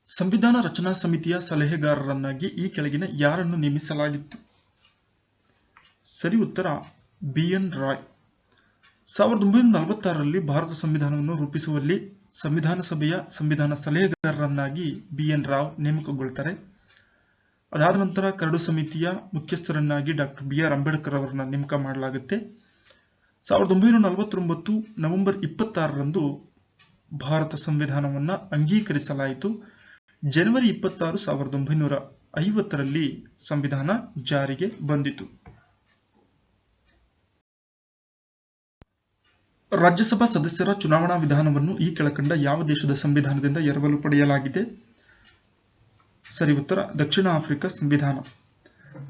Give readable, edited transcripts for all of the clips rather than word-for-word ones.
ಸಂವಿಧಾನ ರಚನಾ ಸಮಿತಿಯ ಸಲಹೆಗಾರರನ್ನಾಗಿ ಈ ಕೆಳಗಿನ ಯಾರನ್ನು ನೇಮಿಸಲಾಗಿತ್ತು? ಸರಿ ಉತ್ತರ ಬಿ.ಎನ್. ರಾಯ್. 1946ರಲ್ಲಿ ಭಾರತ ಸಂವಿಧಾನವನ್ನು ರೂಪಿಸುವಲ್ಲಿ ಸಂವಿಧಾನ ಸಭೆಯ ಸಂವಿಧಾನ ಸಲಹೆಗಾರರನ್ನಾಗಿ ಬಿ.ಎನ್. ರಾವ್ ನೇಮಕಗೊಳ್ತಾರೆ. ಅದಾದ ನಂತರ ಕರಡು ಸಮಿತಿಯ ಮುಖ್ಯಸ್ಥರನ್ನಾಗಿ ಡಾಕ್ಟರ್ ಬಿ.ಆರ್. ಅಂಬೇಡ್ಕರ್ ಅವರನ್ನ ನೇಮಕ ಮಾಡಲಾಗುತ್ತೆ. 1949 ನವೆಂಬರ್ 26ರಂದು ಭಾರತ ಸಂವಿಧಾನವನ್ನು ಅಂಗೀಕರಿಸಲಾಯಿತು. ಜನವರಿ 26, 1950ರಲ್ಲಿ ಸಂವಿಧಾನ ಜಾರಿಗೆ ಬಂದಿತು. ರಾಜ್ಯಸಭಾ ಸದಸ್ಯರ ಚುನಾವಣಾ ವಿಧಾನವನ್ನು ಈ ಕೆಳಕಂಡ ಯಾವ ದೇಶದ ಸಂವಿಧಾನದಿಂದ ಎರವಲು ಪಡೆಯಲಾಗಿದೆ? ಸರಿ ಉತ್ತರ ದಕ್ಷಿಣ ಆಫ್ರಿಕಾ ಸಂವಿಧಾನ.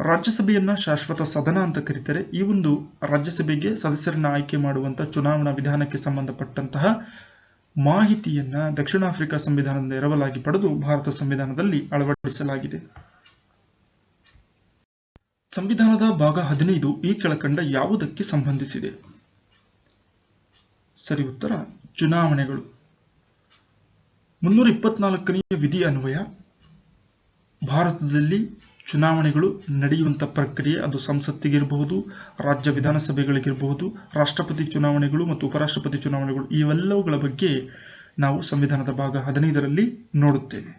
ರಾಜ್ಯಸಭೆಯನ್ನ ಶಾಶ್ವತ ಸದನ ಅಂತ ಕರೀತಾರೆ. ಈ ಒಂದು ರಾಜ್ಯಸಭೆಗೆ ಸದಸ್ಯರನ್ನ ಆಯ್ಕೆ ಮಾಡುವಂತಹ ಚುನಾವಣಾ ವಿಧಾನಕ್ಕೆ ಸಂಬಂಧಪಟ್ಟಂತಹ ಮಾಹಿತಿಯನ್ನ ದಕ್ಷಿಣ ಆಫ್ರಿಕಾ ಸಂವಿಧಾನದಿಂದ ಎರವಲಾಗಿ ಪಡೆದು ಭಾರತ ಸಂವಿಧಾನದಲ್ಲಿ ಅಳವಡಿಸಲಾಗಿದೆ. ಸಂವಿಧಾನದ ಭಾಗ 15 ಈ ಕೆಳಕಂಡ ಯಾವುದಕ್ಕೆ ಸಂಬಂಧಿಸಿದೆ? ಸರಿ ಉತ್ತರ ಚುನಾವಣೆಗಳು. 324ನೇ ವಿಧಿ ಅನ್ವಯ ಭಾರತದಲ್ಲಿ ಚುನಾವಣೆಗಳು ನಡೆಯುವಂಥ ಪ್ರಕ್ರಿಯೆ, ಅದು ಸಂಸತ್ತಿಗಿರಬಹುದು, ರಾಜ್ಯ ವಿಧಾನಸಭೆಗಳಿಗಿರಬಹುದು, ರಾಷ್ಟ್ರಪತಿ ಚುನಾವಣೆಗಳು ಮತ್ತು ಉಪರಾಷ್ಟ್ರಪತಿ ಚುನಾವಣೆಗಳು, ಇವೆಲ್ಲವುಗಳ ಬಗ್ಗೆ ನಾವು ಸಂವಿಧಾನದ ಭಾಗ 15ರಲ್ಲಿ ನೋಡುತ್ತೇವೆ.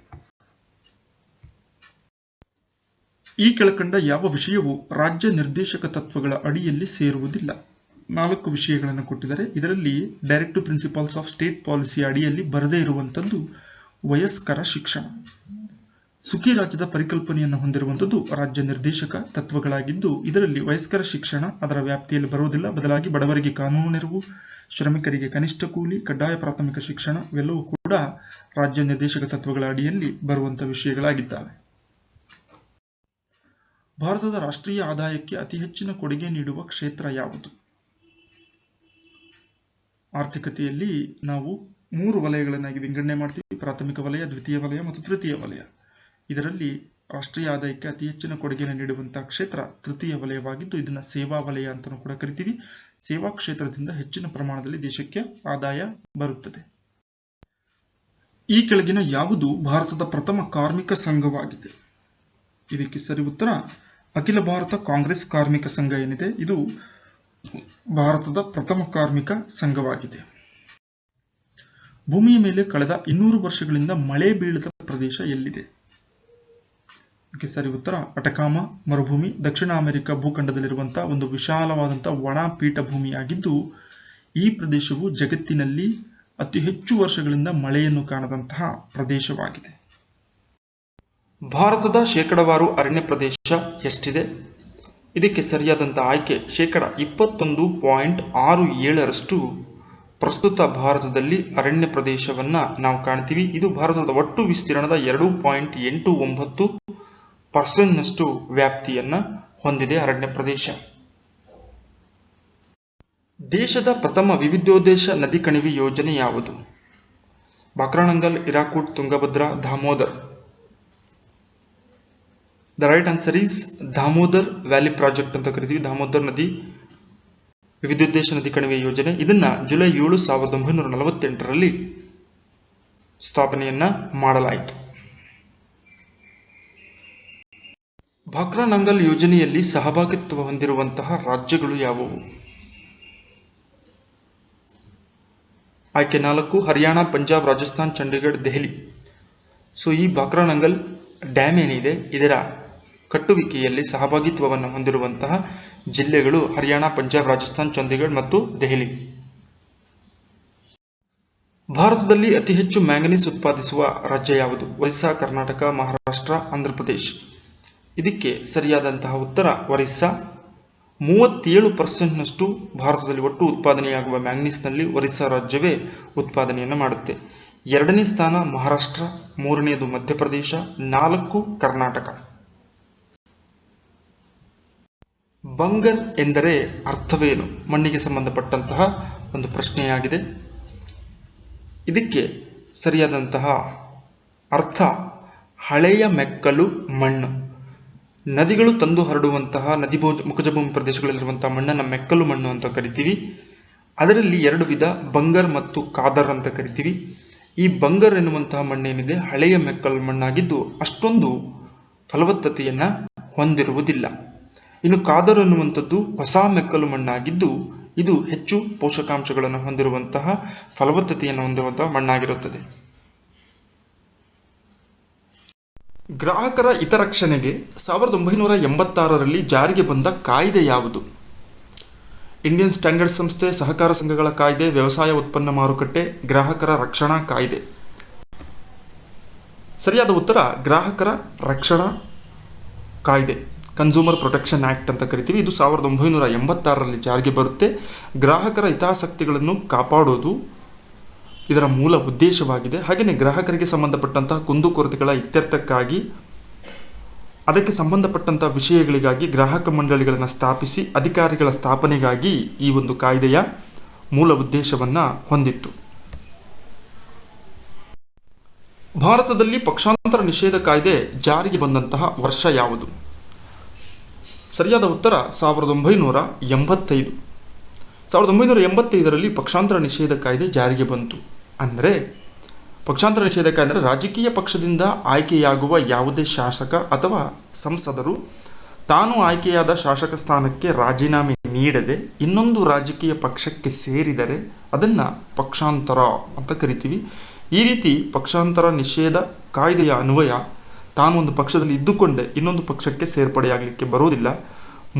ಈ ಕೆಳಕಂಡ ಯಾವ ವಿಷಯವು ರಾಜ್ಯ ನಿರ್ದೇಶಕ ತತ್ವಗಳ ಅಡಿಯಲ್ಲಿ ಸೇರುವುದಿಲ್ಲ? 4 ವಿಷಯಗಳನ್ನು ಕೊಟ್ಟಿದ್ದಾರೆ. ಇದರಲ್ಲಿ directive principles of state policy ಅಡಿಯಲ್ಲಿ ಬರದೇ ಇರುವಂಥದ್ದು ವಯಸ್ಕರ ಶಿಕ್ಷಣ. ಸುಖಿ ರಾಜ್ಯದ ಪರಿಕಲ್ಪನೆಯನ್ನು ಹೊಂದಿರುವಂಥದ್ದು ರಾಜ್ಯ ನಿರ್ದೇಶಕ ತತ್ವಗಳಾಗಿದ್ದು, ಇದರಲ್ಲಿ ವಯಸ್ಕರ ಶಿಕ್ಷಣ ಅದರ ವ್ಯಾಪ್ತಿಯಲ್ಲಿ ಬರುವುದಿಲ್ಲ. ಬದಲಾಗಿ ಬಡವರಿಗೆ ಕಾನೂನು ನೆರವು, ಶ್ರಮಿಕರಿಗೆ ಕನಿಷ್ಠ ಕೂಲಿ, ಕಡ್ಡಾಯ ಪ್ರಾಥಮಿಕ ಶಿಕ್ಷಣ ಇವೆಲ್ಲವೂ ಕೂಡ ರಾಜ್ಯ ನಿರ್ದೇಶಕ ತತ್ವಗಳ ಅಡಿಯಲ್ಲಿ ಬರುವಂಥ ವಿಷಯಗಳಾಗಿದ್ದಾವೆ. ಭಾರತದ ರಾಷ್ಟ್ರೀಯ ಆದಾಯಕ್ಕೆ ಅತಿ ಹೆಚ್ಚಿನ ಕೊಡುಗೆ ನೀಡುವ ಕ್ಷೇತ್ರ ಯಾವುದು? ಆರ್ಥಿಕತೆಯಲ್ಲಿ ನಾವು 3 ವಲಯಗಳನ್ನಾಗಿ ವಿಂಗಡಣೆ ಮಾಡ್ತೀವಿ: ಪ್ರಾಥಮಿಕ ವಲಯ, ದ್ವಿತೀಯ ವಲಯ ಮತ್ತು ತೃತೀಯ ವಲಯ. ಇದರಲ್ಲಿ ರಾಷ್ಟ್ರೀಯ ಆದಾಯಕ್ಕೆ ಅತಿ ಹೆಚ್ಚಿನ ಕೊಡುಗೆಯನ್ನು ನೀಡುವಂತಹ ಕ್ಷೇತ್ರ ತೃತೀಯ ವಲಯವಾಗಿದ್ದು, ಇದನ್ನು ಸೇವಾ ವಲಯ ಅಂತಲೂ ಕೂಡ ಕರಿತೀವಿ. ಸೇವಾ ಕ್ಷೇತ್ರದಿಂದ ಹೆಚ್ಚಿನ ಪ್ರಮಾಣದಲ್ಲಿ ದೇಶಕ್ಕೆ ಆದಾಯ ಬರುತ್ತದೆ. ಈ ಕೆಳಗಿನ ಯಾವುದು ಭಾರತದ ಪ್ರಥಮ ಕಾರ್ಮಿಕ ಸಂಘವಾಗಿದೆ? ಇದಕ್ಕೆ ಸರಿ ಉತ್ತರ ಅಖಿಲ ಭಾರತ ಕಾಂಗ್ರೆಸ್ ಕಾರ್ಮಿಕ ಸಂಘ ಏನಿದೆ, ಇದು ಭಾರತದ ಪ್ರಥಮ ಕಾರ್ಮಿಕ ಸಂಘವಾಗಿದೆ. ಭೂಮಿಯ ಮೇಲೆ ಕಳೆದ 200 ವರ್ಷಗಳಿಂದ ಮಳೆ ಬೀಳದ ಪ್ರದೇಶ ಎಲ್ಲಿದೆ? ಇದಕ್ಕೆ ಸರಿ ಉತ್ತರ ಅಟಕಾಮ ಮರುಭೂಮಿ. ದಕ್ಷಿಣ ಅಮೆರಿಕ ಭೂಖಂಡದಲ್ಲಿರುವಂತಹ ಒಂದು ವಿಶಾಲವಾದಂತಹ ಒಣ ಪೀಠಭೂಮಿಯಾಗಿದ್ದು, ಈ ಪ್ರದೇಶವು ಜಗತ್ತಿನಲ್ಲಿ ಅತಿ ಹೆಚ್ಚು ವರ್ಷಗಳಿಂದ ಮಳೆಯನ್ನು ಕಾಣದಂತಹ ಪ್ರದೇಶವಾಗಿದೆ. ಭಾರತದ ಶೇಕಡವಾರು ಅರಣ್ಯ ಪ್ರದೇಶ ಎಷ್ಟಿದೆ? ಇದಕ್ಕೆ ಸರಿಯಾದಂತಹ ಆಯ್ಕೆ 21.67% ಪ್ರಸ್ತುತ ಭಾರತದಲ್ಲಿ ಅರಣ್ಯ ಪ್ರದೇಶವನ್ನ ನಾವು ಕಾಣ್ತೀವಿ. ಇದು ಭಾರತದ ಒಟ್ಟು ವಿಸ್ತೀರ್ಣದ 2.89% ವ್ಯಾಪ್ತಿಯನ್ನ ಹೊಂದಿದೆ ಅರಣ್ಯ ಪ್ರದೇಶ. ದೇಶದ ಪ್ರಥಮ ವಿವಿಧೋದ್ದೇಶ ನದಿ ಕಣಿವೆ ಯೋಜನೆ ಯಾವುದು? Bhakra Nangal, Hirakud, Tungabhadra, Damodar. The right answer is Damodar valley project ಅಂತ ಕರಿತೀವಿ. ದಾಮೋದರ್ ನದಿ ವಿವಿಧೋದ್ದೇಶ ನದಿ ಕಣಿವೆ ಯೋಜನೆ. ಇದನ್ನ ಜುಲೈ 7, 1948ರಲ್ಲಿ ಸ್ಥಾಪನೆಯನ್ನ ಮಾಡಲಾಯಿತು. ಬಾಕ್ರಾನಂಗಲ್ ಯೋಜನೆಯಲ್ಲಿ ಸಹಭಾಗಿತ್ವ ಹೊಂದಿರುವಂತಹ ರಾಜ್ಯಗಳು ಯಾವುವು? ಆಯ್ಕೆ 4 ಹರಿಯಾಣ, ಪಂಜಾಬ್, ರಾಜಸ್ಥಾನ್, ಚಂಡೀಗಢ, ದೆಹಲಿ. ಸೊ ಈ ಬಾಕ್ರಾನಂಗಲ್ ಡ್ಯಾಮ್ ಏನಿದೆ, ಇದರ ಕಟ್ಟುವಿಕೆಯಲ್ಲಿ ಸಹಭಾಗಿತ್ವವನ್ನು ಹೊಂದಿರುವಂತಹ ಜಿಲ್ಲೆಗಳು ಹರಿಯಾಣ, ಪಂಜಾಬ್, ರಾಜಸ್ಥಾನ್, ಚಂಡೀಗಢ ಮತ್ತು ದೆಹಲಿ. ಭಾರತದಲ್ಲಿ ಅತಿ ಹೆಚ್ಚು ಮ್ಯಾಂಗನೀಸ್ ಉತ್ಪಾದಿಸುವ ರಾಜ್ಯ ಯಾವುದು? ಒರಿಸ್ಸಾ, ಕರ್ನಾಟಕ, ಮಹಾರಾಷ್ಟ್ರ, ಆಂಧ್ರಪ್ರದೇಶ್. ಇದಕ್ಕೆ ಸರಿಯಾದಂತಹ ಉತ್ತರ ಒರಿಸ್ಸಾ. 37%ನಷ್ಟು ಭಾರತದಲ್ಲಿ ಒಟ್ಟು ಉತ್ಪಾದನೆಯಾಗುವ ಮ್ಯಾಂಗನೀಸ್ನಲ್ಲಿ ಒರಿಸ್ಸಾ ರಾಜ್ಯವೇ ಉತ್ಪಾದನೆಯನ್ನು ಮಾಡುತ್ತೆ. 2ನೇ ಸ್ಥಾನ ಮಹಾರಾಷ್ಟ್ರ, 3ನೇದು ಮಧ್ಯಪ್ರದೇಶ, 4 ಕರ್ನಾಟಕ. ಬಂಗರ್ ಎಂದರೆ ಅರ್ಥವೇನು? ಮಣ್ಣಿಗೆ ಸಂಬಂಧಪಟ್ಟಂತಹ ಒಂದು ಪ್ರಶ್ನೆಯಾಗಿದೆ. ಇದಕ್ಕೆ ಸರಿಯಾದಂತಹ ಅರ್ಥ ಹಳೆಯ ಮೆಕ್ಕಲು ಮಣ್ಣು. ನದಿಗಳು ತಂದು ಹರಡುವಂತಹ ನದಿ ಮುಖಜಭೂಮಿ ಪ್ರದೇಶಗಳಲ್ಲಿರುವಂತಹ ಮಣ್ಣನ್ನು ಮೆಕ್ಕಲು ಮಣ್ಣು ಅಂತ ಕರಿತೀವಿ. ಅದರಲ್ಲಿ 2 ವಿಧ, ಬಂಗರ್ ಮತ್ತು ಕಾದರ್ ಅಂತ ಕರಿತೀವಿ. ಈ ಬಂಗರ್ ಎನ್ನುವಂತಹ ಮಣ್ಣೇನಿದೆ ಹಳೆಯ ಮೆಕ್ಕಲು ಮಣ್ಣಾಗಿದ್ದು ಅಷ್ಟೊಂದು ಫಲವತ್ತತೆಯನ್ನು ಹೊಂದಿರುವುದಿಲ್ಲ. ಇನ್ನು ಕಾದರ್ ಎನ್ನುವಂಥದ್ದು ಹೊಸ ಮೆಕ್ಕಲು ಮಣ್ಣಾಗಿದ್ದು ಇದು ಹೆಚ್ಚು ಪೋಷಕಾಂಶಗಳನ್ನು ಹೊಂದಿರುವಂತಹ ಫಲವತ್ತತೆಯನ್ನು ಹೊಂದಿರುವಂತಹ ಮಣ್ಣಾಗಿರುತ್ತದೆ. ಗ್ರಾಹಕರ ಹಿತರಕ್ಷಣೆಗೆ 1986ರಲ್ಲಿ ಜಾರಿಗೆ ಬಂದ ಕಾಯ್ದೆ ಯಾವುದು? ಇಂಡಿಯನ್ ಸ್ಟ್ಯಾಂಡರ್ಡ್ ಸಂಸ್ಥೆ, ಸಹಕಾರ ಸಂಘಗಳ ಕಾಯ್ದೆ, ವ್ಯವಸಾಯ ಉತ್ಪನ್ನ ಮಾರುಕಟ್ಟೆ, ಗ್ರಾಹಕರ ರಕ್ಷಣಾ ಕಾಯ್ದೆ. ಸರಿಯಾದ ಉತ್ತರ ಗ್ರಾಹಕರ ರಕ್ಷಣಾ ಕಾಯ್ದೆ, ಕನ್ಸ್ಯೂಮರ್ ಪ್ರೊಟೆಕ್ಷನ್ ಆ್ಯಕ್ಟ್ ಅಂತ ಕರಿತೀವಿ. ಇದು 1986ರಲ್ಲಿ ಜಾರಿಗೆ ಬರುತ್ತೆ. ಗ್ರಾಹಕರ ಹಿತಾಸಕ್ತಿಗಳನ್ನು ಕಾಪಾಡೋದು ಇದರ ಮೂಲ ಉದ್ದೇಶವಾಗಿದೆ. ಹಾಗೆಯೇ ಗ್ರಾಹಕರಿಗೆ ಸಂಬಂಧಪಟ್ಟಂತಹ ಕುಂದುಕೊರತೆಗಳ ಇತ್ಯರ್ಥಕ್ಕಾಗಿ ಅದಕ್ಕೆ ಸಂಬಂಧಪಟ್ಟಂಥ ವಿಷಯಗಳಿಗಾಗಿ ಗ್ರಾಹಕ ಮಂಡಳಿಗಳನ್ನು ಸ್ಥಾಪಿಸಿ ಅಧಿಕಾರಿಗಳ ಸ್ಥಾಪನೆಗಾಗಿ ಈ ಒಂದು ಕಾಯ್ದೆಯ ಮೂಲ ಉದ್ದೇಶವನ್ನು ಹೊಂದಿತ್ತು. ಭಾರತದಲ್ಲಿ ಪಕ್ಷಾಂತರ ನಿಷೇಧ ಕಾಯ್ದೆ ಜಾರಿಗೆ ಬಂದಂತಹ ವರ್ಷ ಯಾವುದು? ಸರಿಯಾದ ಉತ್ತರ 1985. 1985ರಲ್ಲಿ ಪಕ್ಷಾಂತರ ನಿಷೇಧ ಕಾಯ್ದೆ ಜಾರಿಗೆ ಬಂತು. ಅಂದರೆ ಪಕ್ಷಾಂತರ ನಿಷೇಧ ಕಾಯ್ದೆ ಅಂದರೆ ರಾಜಕೀಯ ಪಕ್ಷದಿಂದ ಆಯ್ಕೆಯಾಗುವ ಯಾವುದೇ ಶಾಸಕ ಅಥವಾ ಸಂಸದರು ತಾನು ಆಯ್ಕೆಯಾದ ಶಾಸಕ ಸ್ಥಾನಕ್ಕೆ ರಾಜೀನಾಮೆ ನೀಡದೆ ಇನ್ನೊಂದು ರಾಜಕೀಯ ಪಕ್ಷಕ್ಕೆ ಸೇರಿದರೆ ಅದನ್ನು ಪಕ್ಷಾಂತರ ಅಂತ ಕರಿತೀವಿ. ಈ ರೀತಿ ಪಕ್ಷಾಂತರ ನಿಷೇಧ ಕಾಯ್ದೆಯ ಅನ್ವಯ ತಾನು ಒಂದು ಪಕ್ಷದಲ್ಲಿ ಇದ್ದುಕೊಂಡೇ ಇನ್ನೊಂದು ಪಕ್ಷಕ್ಕೆ ಸೇರ್ಪಡೆಯಾಗಲಿಕ್ಕೆ ಬರುವುದಿಲ್ಲ.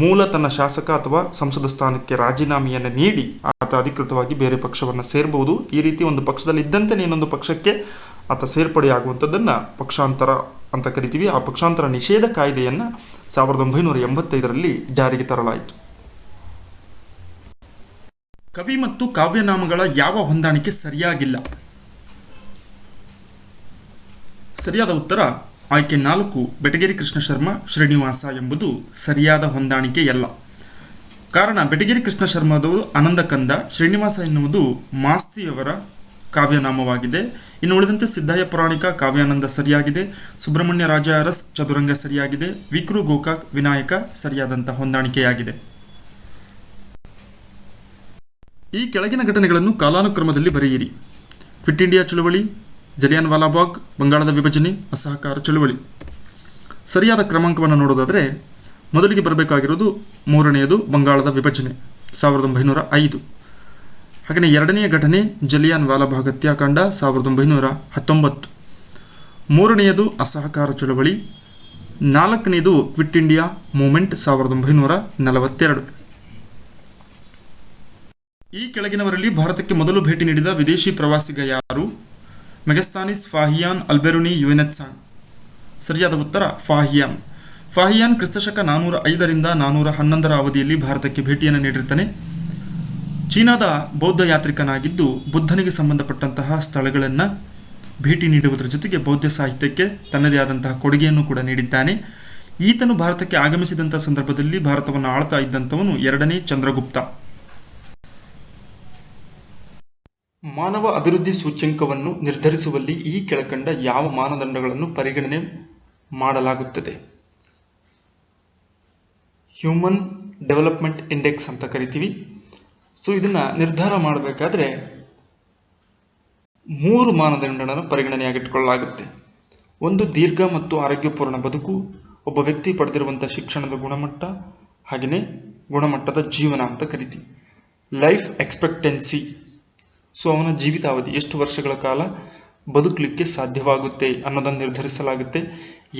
ಮೂಲ ತನ್ನ ಶಾಸಕ ಅಥವಾ ಸಂಸದ ಸ್ಥಾನಕ್ಕೆ ರಾಜೀನಾಮೆಯನ್ನು ನೀಡಿ ಆತ ಅಧಿಕೃತವಾಗಿ ಬೇರೆ ಪಕ್ಷವನ್ನು ಸೇರಬಹುದು. ಈ ರೀತಿ ಒಂದು ಪಕ್ಷದಲ್ಲಿ ಇದ್ದಂತೆ ಇನ್ನೊಂದು ಪಕ್ಷಕ್ಕೆ ಆತ ಸೇರ್ಪಡೆಯಾಗುವಂಥದ್ದನ್ನು ಪಕ್ಷಾಂತರ ಅಂತ ಕರಿತೀವಿ. ಆ ಪಕ್ಷಾಂತರ ನಿಷೇಧ ಕಾಯ್ದೆಯನ್ನು 1985ರಲ್ಲಿ ಜಾರಿಗೆ ತರಲಾಯಿತು. ಕವಿ ಮತ್ತು ಕಾವ್ಯನಾಮಗಳ ಯಾವ ಹೊಂದಾಣಿಕೆ ಸರಿಯಾಗಿಲ್ಲ? ಸರಿಯಾದ ಉತ್ತರ ಆಯ್ಕೆ 4 ಬೆಟಗೇರಿ ಕೃಷ್ಣ ಶರ್ಮ ಶ್ರೀನಿವಾಸ ಎಂಬುದು ಸರಿಯಾದ ಹೊಂದಾಣಿಕೆಯಲ್ಲ. ಕಾರಣ ಬೆಟಗೇರಿ ಕೃಷ್ಣ ಶರ್ಮದವರು ಆನಂದ ಕಂದ, ಶ್ರೀನಿವಾಸ ಎನ್ನುವುದು ಮಾಸ್ತಿಯವರ ಕಾವ್ಯನಾಮವಾಗಿದೆ. ಇನ್ನು ಉಳಿದಂತೆ ಸಿದ್ದಯ್ಯ ಪುರಾಣಿಕ ಕಾವ್ಯಾನಂದ ಸರಿಯಾಗಿದೆ, ಸುಬ್ರಹ್ಮಣ್ಯ ರಾಜ ಅರಸ್ ಚದುರಂಗ ಸರಿಯಾಗಿದೆ, ವಿಕ್ರು ಗೋಕಾಕ್ ವಿನಾಯಕ ಸರಿಯಾದಂಥ ಹೊಂದಾಣಿಕೆಯಾಗಿದೆ. ಈ ಕೆಳಗಿನ ಘಟನೆಗಳನ್ನು ಕಾಲಾನುಕ್ರಮದಲ್ಲಿ ಬರೆಯಿರಿ. ಕ್ವಿಟ್ ಇಂಡಿಯಾ ಚಳುವಳಿ, ಜಲಿಯನ್ ವಾಲಾಬಾಗ್, ಬಂಗಾಳದ ವಿಭಜನೆ, ಅಸಹಕಾರ ಚಳುವಳಿ. ಸರಿಯಾದ ಕ್ರಮಾಂಕವನ್ನು ನೋಡೋದಾದರೆ ಮೊದಲಿಗೆ ಬರಬೇಕಾಗಿರೋದು 3ನೇದು ಬಂಗಾಳದ ವಿಭಜನೆ 1905. ಹಾಗೆಯೇ 2ನೆಯ ಘಟನೆ ಜಲಿಯನ್ ವಾಲಾಬಾಗ್ ಹತ್ಯಾಕಾಂಡ 1919. 3ನೇದು ಅಸಹಕಾರ ಚಳುವಳಿ. 4ನೇದು ಕ್ವಿಟ್ ಇಂಡಿಯಾ ಮೂವ್ಮೆಂಟ್ 1942. ಈ ಕೆಳಗಿನವರಲ್ಲಿ ಭಾರತಕ್ಕೆ ಮೊದಲು ಭೇಟಿ ನೀಡಿದ ವಿದೇಶಿ ಪ್ರವಾಸಿಗ ಯಾರು? ಮೆಗಸ್ತಾನಿಸ್, ಫಾಹಿಯಾನ್, ಅಲ್ಬೆರುನಿ, ಯುನೆತ್ಸಾಂಗ್. ಸರಿಯಾದ ಉತ್ತರ ಫಾಹಿಯಾನ್. ಫಾಹಿಯಾನ್ ಕ್ರಿಸ್ತಶಕ 405ರಿಂದ 411 ಅವಧಿಯಲ್ಲಿ ಭಾರತಕ್ಕೆ ಭೇಟಿಯನ್ನು ನೀಡಿರ್ತಾನೆ. ಚೀನಾದ ಬೌದ್ಧ ಯಾತ್ರಿಕನಾಗಿದ್ದು ಬುದ್ಧನಿಗೆ ಸಂಬಂಧಪಟ್ಟಂತಹ ಸ್ಥಳಗಳನ್ನು ಭೇಟಿ ನೀಡುವುದರ ಜೊತೆಗೆ ಬೌದ್ಧ ಸಾಹಿತ್ಯಕ್ಕೆ ತನ್ನದೇ ಆದಂತಹ ಕೊಡುಗೆಯನ್ನು ಕೂಡ ನೀಡಿದ್ದಾನೆ. ಈತನು ಭಾರತಕ್ಕೆ ಆಗಮಿಸಿದಂಥ ಸಂದರ್ಭದಲ್ಲಿ ಭಾರತವನ್ನು ಆಳ್ತಾ ಇದ್ದಂಥವನು 2ನೇ ಚಂದ್ರಗುಪ್ತ. ಮಾನವ ಅಭಿವೃದ್ಧಿ ಸೂಚ್ಯಂಕವನ್ನು ನಿರ್ಧರಿಸುವಲ್ಲಿ ಈ ಕೆಳಕಂಡ ಯಾವ ಮಾನದಂಡಗಳನ್ನು ಪರಿಗಣನೆ ಮಾಡಲಾಗುತ್ತದೆ? ಹ್ಯೂಮನ್ ಡೆವಲಪ್ಮೆಂಟ್ ಇಂಡೆಕ್ಸ್ ಅಂತ ಕರಿತೀವಿ. ಸೊ ಇದನ್ನು ನಿರ್ಧಾರ ಮಾಡಬೇಕಾದ್ರೆ 3 ಮಾನದಂಡಗಳನ್ನು ಪರಿಗಣನೆಯಾಗಿಟ್ಟುಕೊಳ್ಳಲಾಗುತ್ತೆ. ಒಂದು, ದೀರ್ಘ ಮತ್ತು ಆರೋಗ್ಯಪೂರ್ಣ ಬದುಕು, ಒಬ್ಬ ವ್ಯಕ್ತಿ ಪಡೆದಿರುವಂಥ ಶಿಕ್ಷಣದ ಗುಣಮಟ್ಟ, ಹಾಗೆಯೇ ಗುಣಮಟ್ಟದ ಜೀವನ ಅಂತ ಕರಿತೀವಿ. ಲೈಫ್ ಎಕ್ಸ್ಪೆಕ್ಟೆನ್ಸಿ, ಸೊ ಅವನ ಜೀವಿತಾವಧಿ ಎಷ್ಟು ವರ್ಷಗಳ ಕಾಲ ಬದುಕಲಿಕ್ಕೆ ಸಾಧ್ಯವಾಗುತ್ತೆ ಅನ್ನೋದನ್ನು ನಿರ್ಧರಿಸಲಾಗುತ್ತೆ.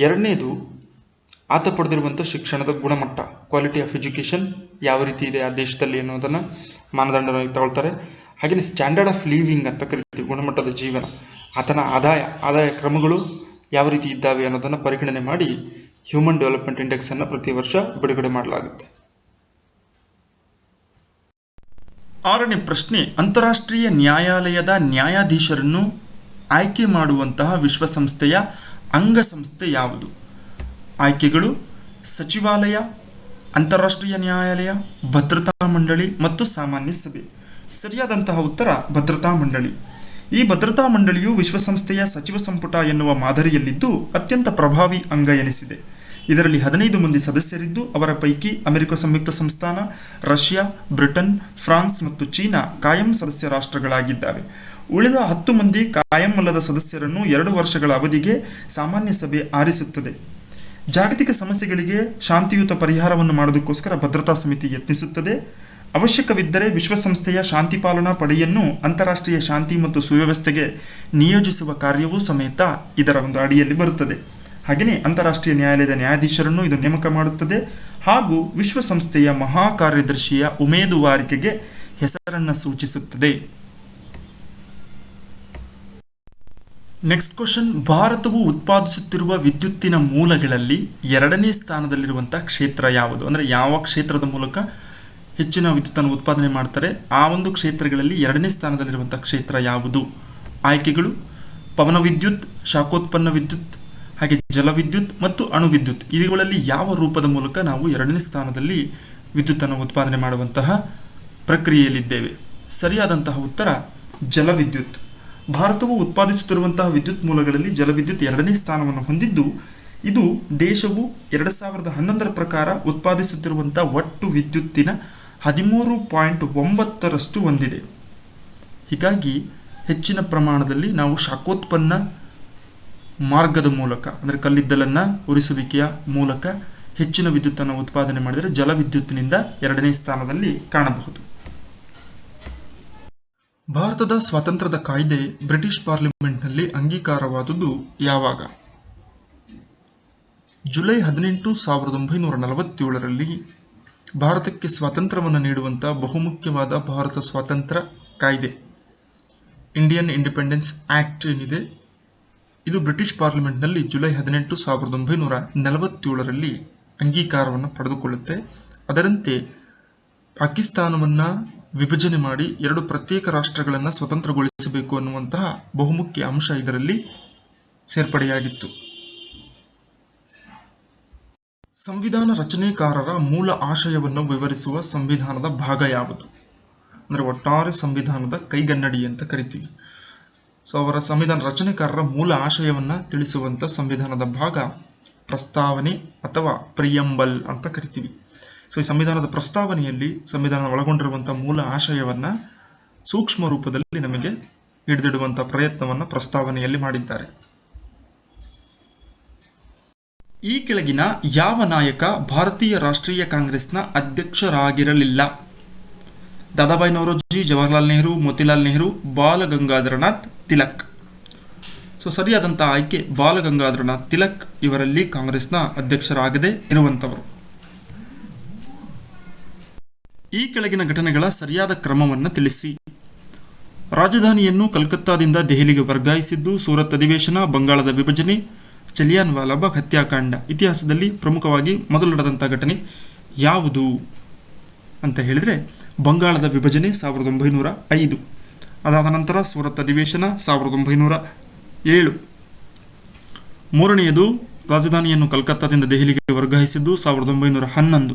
2ನೇದು ಆತ ಪಡೆದಿರುವಂಥ ಶಿಕ್ಷಣದ ಗುಣಮಟ್ಟ, ಕ್ವಾಲಿಟಿ ಆಫ್ ಎಜುಕೇಷನ್ ಯಾವ ರೀತಿ ಇದೆ ಆ ದೇಶದಲ್ಲಿ ಅನ್ನೋದನ್ನು ಮಾನದಂಡವಾಗಿ ತಗೊಳ್ತಾರೆ. ಹಾಗೆಯೇ ಸ್ಟ್ಯಾಂಡರ್ಡ್ ಆಫ್ ಲಿವಿಂಗ್ ಅಂತ ಕರಿತೀವಿ, ಗುಣಮಟ್ಟದ ಜೀವನ, ಆತನ ಆದಾಯ ಕ್ರಮಗಳು ಯಾವ ರೀತಿ ಇದ್ದಾವೆ ಅನ್ನೋದನ್ನು ಪರಿಗಣನೆ ಮಾಡಿ ಹ್ಯೂಮನ್ ಡೆವಲಪ್ಮೆಂಟ್ ಇಂಡೆಕ್ಸನ್ನು ಪ್ರತಿ ವರ್ಷ ಬಿಡುಗಡೆ ಮಾಡಲಾಗುತ್ತೆ. 6ನೇ ಪ್ರಶ್ನೆ, ಅಂತಾರಾಷ್ಟ್ರೀಯ ನ್ಯಾಯಾಲಯದ ನ್ಯಾಯಾಧೀಶರನ್ನು ಆಯ್ಕೆ ಮಾಡುವಂತಹ ವಿಶ್ವಸಂಸ್ಥೆಯ ಅಂಗಸಂಸ್ಥೆ ಯಾವುದು? ಆಯ್ಕೆಗಳು ಸಚಿವಾಲಯ, ಅಂತಾರಾಷ್ಟ್ರೀಯ ನ್ಯಾಯಾಲಯ, ಭದ್ರತಾ ಮಂಡಳಿ ಮತ್ತು ಸಾಮಾನ್ಯ ಸಭೆ. ಸರಿಯಾದಂತಹ ಉತ್ತರ ಭದ್ರತಾ ಮಂಡಳಿ. ಈ ಭದ್ರತಾ ಮಂಡಳಿಯು ವಿಶ್ವಸಂಸ್ಥೆಯ ಸಚಿವ ಸಂಪುಟ ಎನ್ನುವ ಮಾದರಿಯಲ್ಲಿದ್ದು ಅತ್ಯಂತ ಪ್ರಭಾವಿ ಅಂಗ ಎನಿಸಿದೆ. ಇದರಲ್ಲಿ 15 ಮಂದಿ ಸದಸ್ಯರಿದ್ದು ಅವರ ಪೈಕಿ ಅಮೆರಿಕ ಸಂಯುಕ್ತ ಸಂಸ್ಥಾನ, ರಷ್ಯಾ, ಬ್ರಿಟನ್, ಫ್ರಾನ್ಸ್ ಮತ್ತು ಚೀನಾ ಕಾಯಂ ಸದಸ್ಯ ರಾಷ್ಟ್ರಗಳಾಗಿದ್ದಾವೆ. ಉಳಿದ 10 ಮಂದಿ ಕಾಯಂ ಅಲ್ಲದ ಸದಸ್ಯರನ್ನು 2 ವರ್ಷಗಳ ಅವಧಿಗೆ ಸಾಮಾನ್ಯ ಸಭೆ ಆರಿಸುತ್ತದೆ. ಜಾಗತಿಕ ಸಮಸ್ಯೆಗಳಿಗೆ ಶಾಂತಿಯುತ ಪರಿಹಾರವನ್ನು ಮಾಡೋದಕ್ಕೋಸ್ಕರ ಭದ್ರತಾ ಸಮಿತಿ ಯತ್ನಿಸುತ್ತದೆ. ಅವಶ್ಯಕವಿದ್ದರೆ ವಿಶ್ವಸಂಸ್ಥೆಯ ಶಾಂತಿ ಪಾಲನಾ ಪಡೆಯನ್ನು ಅಂತಾರಾಷ್ಟ್ರೀಯ ಶಾಂತಿ ಮತ್ತು ಸುವ್ಯವಸ್ಥೆಗೆ ನಿಯೋಜಿಸುವ ಕಾರ್ಯವೂ ಸಮೇತ ಇದರ ಒಂದು ಅಡಿಯಲ್ಲಿ ಬರುತ್ತದೆ. ಹಾಗೆಯೇ ಅಂತಾರಾಷ್ಟ್ರೀಯ ನ್ಯಾಯಾಲಯದ ನ್ಯಾಯಾಧೀಶರನ್ನು ಇದು ನೇಮಕ ಮಾಡುತ್ತದೆ ಹಾಗೂ ವಿಶ್ವಸಂಸ್ಥೆಯ ಮಹಾ ಕಾರ್ಯದರ್ಶಿಯ ಉಮೇದುವಾರಿಕೆಗೆ ಹೆಸರನ್ನು ಸೂಚಿಸುತ್ತದೆ. ನೆಕ್ಸ್ಟ್ ಕ್ವಶನ್, ಭಾರತವು ಉತ್ಪಾದಿಸುತ್ತಿರುವ ವಿದ್ಯುತ್ತಿನ ಮೂಲಗಳಲ್ಲಿ 2ನೇ ಸ್ಥಾನದಲ್ಲಿರುವಂಥ ಕ್ಷೇತ್ರ ಯಾವುದು? ಅಂದರೆ ಯಾವ ಕ್ಷೇತ್ರದ ಮೂಲಕ ಹೆಚ್ಚಿನ ವಿದ್ಯುತ್ತನ್ನು ಉತ್ಪಾದನೆ ಮಾಡ್ತಾರೆ, ಆ ಒಂದು ಕ್ಷೇತ್ರಗಳಲ್ಲಿ 2ನೇ ಸ್ಥಾನದಲ್ಲಿರುವಂಥ ಕ್ಷೇತ್ರ ಯಾವುದು? ಆಯ್ಕೆಗಳು: ಪವನ ವಿದ್ಯುತ್, ಶಾಖೋತ್ಪನ್ನ ವಿದ್ಯುತ್, ಹಾಗೆ ಜಲವಿದ್ಯುತ್ ಮತ್ತು ಅಣುವಿದ್ಯುತ್. ಇವುಗಳಲ್ಲಿ ಯಾವ ರೂಪದ ಮೂಲಕ ನಾವು 2ನೇ ಸ್ಥಾನದಲ್ಲಿ ವಿದ್ಯುತ್ತನ್ನು ಉತ್ಪಾದನೆ ಮಾಡುವಂತಹ ಪ್ರಕ್ರಿಯೆಯಲ್ಲಿದ್ದೇವೆ? ಸರಿಯಾದಂತಹ ಉತ್ತರ ಜಲವಿದ್ಯುತ್. ಭಾರತವು ಉತ್ಪಾದಿಸುತ್ತಿರುವಂತಹ ವಿದ್ಯುತ್ ಮೂಲಗಳಲ್ಲಿ ಜಲವಿದ್ಯುತ್ 2ನೇ ಸ್ಥಾನವನ್ನು ಹೊಂದಿದ್ದು, ಇದು ದೇಶವು 2011ರ ಪ್ರಕಾರ ಉತ್ಪಾದಿಸುತ್ತಿರುವಂಥ ಒಟ್ಟು ವಿದ್ಯುತ್ತಿನ 13.9% ಹೊಂದಿದೆ. ಹೀಗಾಗಿ ಹೆಚ್ಚಿನ ಪ್ರಮಾಣದಲ್ಲಿ ನಾವು ಶಾಖೋತ್ಪನ್ನ ಮಾರ್ಗದ ಮೂಲಕ, ಅಂದರೆ ಕಲ್ಲಿದ್ದಲನ್ನು ಉರಿಸುವಿಕೆಯ ಮೂಲಕ ಹೆಚ್ಚಿನ ವಿದ್ಯುತ್ತನ್ನು ಉತ್ಪಾದನೆ ಮಾಡಿದರೆ ಜಲವಿದ್ಯುತ್ತಿನಿಂದ 2ನೇ ಸ್ಥಾನದಲ್ಲಿ ಕಾಣಬಹುದು. ಭಾರತದ ಸ್ವಾತಂತ್ರ್ಯದ ಕಾಯ್ದೆ ಬ್ರಿಟಿಷ್ ಪಾರ್ಲಿಮೆಂಟ್ನಲ್ಲಿ ಅಂಗೀಕಾರವಾದುದು ಯಾವಾಗ? ಜುಲೈ 18, 1947ರಲ್ಲಿ ಭಾರತಕ್ಕೆ ಸ್ವಾತಂತ್ರ್ಯವನ್ನು ನೀಡುವಂಥ ಬಹುಮುಖ್ಯವಾದ ಭಾರತ ಸ್ವಾತಂತ್ರ್ಯ ಕಾಯ್ದೆ, ಇಂಡಿಯನ್ ಇಂಡಿಪೆಂಡೆನ್ಸ್ ಆ್ಯಕ್ಟ್ ಏನಿದೆ, ಇದು ಬ್ರಿಟಿಷ್ ಪಾರ್ಲಿಮೆಂಟ್ನಲ್ಲಿ ಜುಲೈ 18, 1947ರಲ್ಲಿ ಅಂಗೀಕಾರವನ್ನು ಪಡೆದುಕೊಳ್ಳುತ್ತೆ. ಅದರಂತೆ ಪಾಕಿಸ್ತಾನವನ್ನು ವಿಭಜನೆ ಮಾಡಿ 2 ಪ್ರತ್ಯೇಕ ರಾಷ್ಟ್ರಗಳನ್ನು ಸ್ವತಂತ್ರಗೊಳಿಸಬೇಕು ಅನ್ನುವಂತಹ ಬಹುಮುಖ್ಯ ಅಂಶ ಇದರಲ್ಲಿ ಸೇರ್ಪಡೆಯಾಗಿತ್ತು. ಸಂವಿಧಾನ ರಚನೆಕಾರರ ಮೂಲ ಆಶಯವನ್ನು ವಿವರಿಸುವ ಸಂವಿಧಾನದ ಭಾಗ ಯಾವುದು? ಅಂದರೆ ಒಟ್ಟಾರೆ ಸಂವಿಧಾನದ ಕೈಗನ್ನಡಿ ಅಂತ ಕರಿತೀವಿ. ಸೊ ಅವರ ಸಂವಿಧಾನ ರಚನೆಕಾರರ ಮೂಲ ಆಶಯವನ್ನು ತಿಳಿಸುವಂಥ ಸಂವಿಧಾನದ ಭಾಗ ಪ್ರಸ್ತಾವನೆ ಅಥವಾ ಪ್ರಿಯಂಬಲ್ ಅಂತ ಕರಿತೀವಿ. ಸೊ ಈ ಸಂವಿಧಾನದ ಪ್ರಸ್ತಾವನೆಯಲ್ಲಿ ಸಂವಿಧಾನ ಒಳಗೊಂಡಿರುವಂಥ ಮೂಲ ಆಶಯವನ್ನು ಸೂಕ್ಷ್ಮ ರೂಪದಲ್ಲಿ ನಮಗೆ ಹಿಡಿದಿಡುವಂಥ ಪ್ರಯತ್ನವನ್ನು ಪ್ರಸ್ತಾವನೆಯಲ್ಲಿ ಮಾಡಿದ್ದಾರೆ. ಈ ಕೆಳಗಿನ ಯಾವ ನಾಯಕ ಭಾರತೀಯ ರಾಷ್ಟ್ರೀಯ ಕಾಂಗ್ರೆಸ್ನ ಅಧ್ಯಕ್ಷರಾಗಿರಲಿಲ್ಲ? ದಾದಾಬಾಯಿ ನವರೋಜಿ, ಜವಾಹರ್ಲಾಲ್ ನೆಹರು, ಮೋತಿಲಾಲ್ ನೆಹರು, ಬಾಲ ಗಂಗಾಧರನಾಥ್ ತಿಲಕ್. ಸೊ ಸರಿಯಾದಂಥ ಆಯ್ಕೆ ಬಾಲ ಗಂಗಾಧರನಾಥ್ ತಿಲಕ್. ಇವರಲ್ಲಿ ಕಾಂಗ್ರೆಸ್ನ ಅಧ್ಯಕ್ಷರಾಗದೇ ಇರುವಂಥವರು. ಈ ಕೆಳಗಿನ ಘಟನೆಗಳ ಸರಿಯಾದ ಕ್ರಮವನ್ನು ತಿಳಿಸಿ. ರಾಜಧಾನಿಯನ್ನು ಕಲ್ಕತ್ತಾದಿಂದ ದೆಹಲಿಗೆ ವರ್ಗಾಯಿಸಿದ್ದು, ಸೂರತ್ ಅಧಿವೇಶನ, ಬಂಗಾಳದ ವಿಭಜನೆ, ಜಲಿಯನ್ ವಾಲಾಬಾಗ್ ಹತ್ಯಾಕಾಂಡ. ಇತಿಹಾಸದಲ್ಲಿ ಪ್ರಮುಖವಾಗಿ ಮೊದಲು ನಡೆದಂಥ ಘಟನೆ ಯಾವುದು ಅಂತ ಹೇಳಿದರೆ ಬಂಗಾಳದ ವಿಭಜನೆ 1905. ಅದಾದ ನಂತರ ಸೂರತ್ ಅಧಿವೇಶನ 1907. ಮೂರನೆಯದು ರಾಜಧಾನಿಯನ್ನು ಕಲ್ಕತ್ತಾದಿಂದ ದೆಹಲಿಗೆ ವರ್ಗಾಯಿಸಿದ್ದು 1911.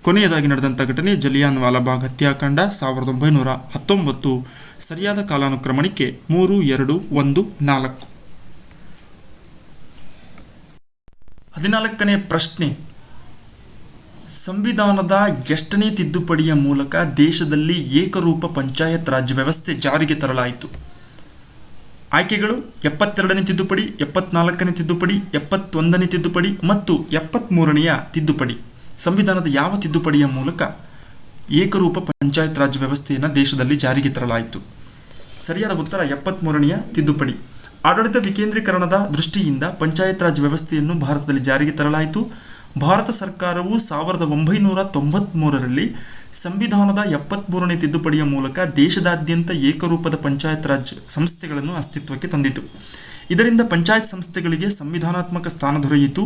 ಕೊನೆಯದಾಗಿ ನಡೆದಂಥ ಘಟನೆ ಜಲಿಯನ್ ವಾಲಾಬಾಗ್ ಹತ್ಯಾಕಾಂಡ 1919. ಸರಿಯಾದ ಕಾಲಾನುಕ್ರಮಣಿಕೆ 3, 2, 1, 4. 14ನೇ ಪ್ರಶ್ನೆ, ಸಂವಿಧಾನದ ಎಷ್ಟನೇ ತಿದ್ದುಪಡಿಯ ಮೂಲಕ ದೇಶದಲ್ಲಿ ಏಕರೂಪ ಪಂಚಾಯತ್ ರಾಜ್ ವ್ಯವಸ್ಥೆ ಜಾರಿಗೆ ತರಲಾಯಿತು? ಆಯ್ಕೆಗಳು 72ನೇ ತಿದ್ದುಪಡಿ, 74ನೇ ತಿದ್ದುಪಡಿ, 71ನೇ ತಿದ್ದುಪಡಿ ಮತ್ತು 73ನೆಯ ತಿದ್ದುಪಡಿ. ಸಂವಿಧಾನದ ಯಾವ ತಿದ್ದುಪಡಿಯ ಮೂಲಕ ಏಕರೂಪ ಪಂಚಾಯತ್ ರಾಜ್ ವ್ಯವಸ್ಥೆಯನ್ನು ದೇಶದಲ್ಲಿ ಜಾರಿಗೆ ತರಲಾಯಿತು? ಸರಿಯಾದ ಉತ್ತರ 73ನೆಯ ತಿದ್ದುಪಡಿ. ಆಡಳಿತ ವಿಕೇಂದ್ರೀಕರಣದ ದೃಷ್ಟಿಯಿಂದ ಪಂಚಾಯತ್ ರಾಜ್ ವ್ಯವಸ್ಥೆಯನ್ನು ಭಾರತದಲ್ಲಿ ಜಾರಿಗೆ ತರಲಾಯಿತು. ಭಾರತ ಸರ್ಕಾರವು 1993ರಲ್ಲಿ ಸಂವಿಧಾನದ 73ನೇ ತಿದ್ದುಪಡಿಯ ಮೂಲಕ ದೇಶದಾದ್ಯಂತ ಏಕರೂಪದ ಪಂಚಾಯತ್ ರಾಜ್ ಸಂಸ್ಥೆಗಳನ್ನು ಅಸ್ತಿತ್ವಕ್ಕೆ ತಂದಿತು. ಇದರಿಂದ ಪಂಚಾಯತ್ ಸಂಸ್ಥೆಗಳಿಗೆ ಸಂವಿಧಾನಾತ್ಮಕ ಸ್ಥಾನ ದೊರೆಯಿತು.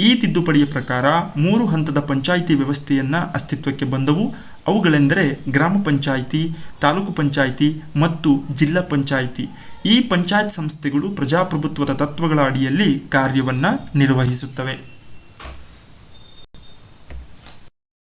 ಈ ತಿದ್ದುಪಡಿಯ ಪ್ರಕಾರ 3 ಹಂತದ ಪಂಚಾಯಿತಿ ವ್ಯವಸ್ಥೆಯನ್ನು ಅಸ್ತಿತ್ವಕ್ಕೆ ಬಂದವು. ಅವುಗಳೆಂದರೆ ಗ್ರಾಮ ಪಂಚಾಯಿತಿ, ತಾಲೂಕು ಪಂಚಾಯಿತಿ ಮತ್ತು ಜಿಲ್ಲಾ ಪಂಚಾಯಿತಿ. ಈ ಪಂಚಾಯತ್ ಸಂಸ್ಥೆಗಳು ಪ್ರಜಾಪ್ರಭುತ್ವದ ತತ್ವಗಳ ಅಡಿಯಲ್ಲಿ ಕಾರ್ಯವನ್ನು ನಿರ್ವಹಿಸುತ್ತವೆ.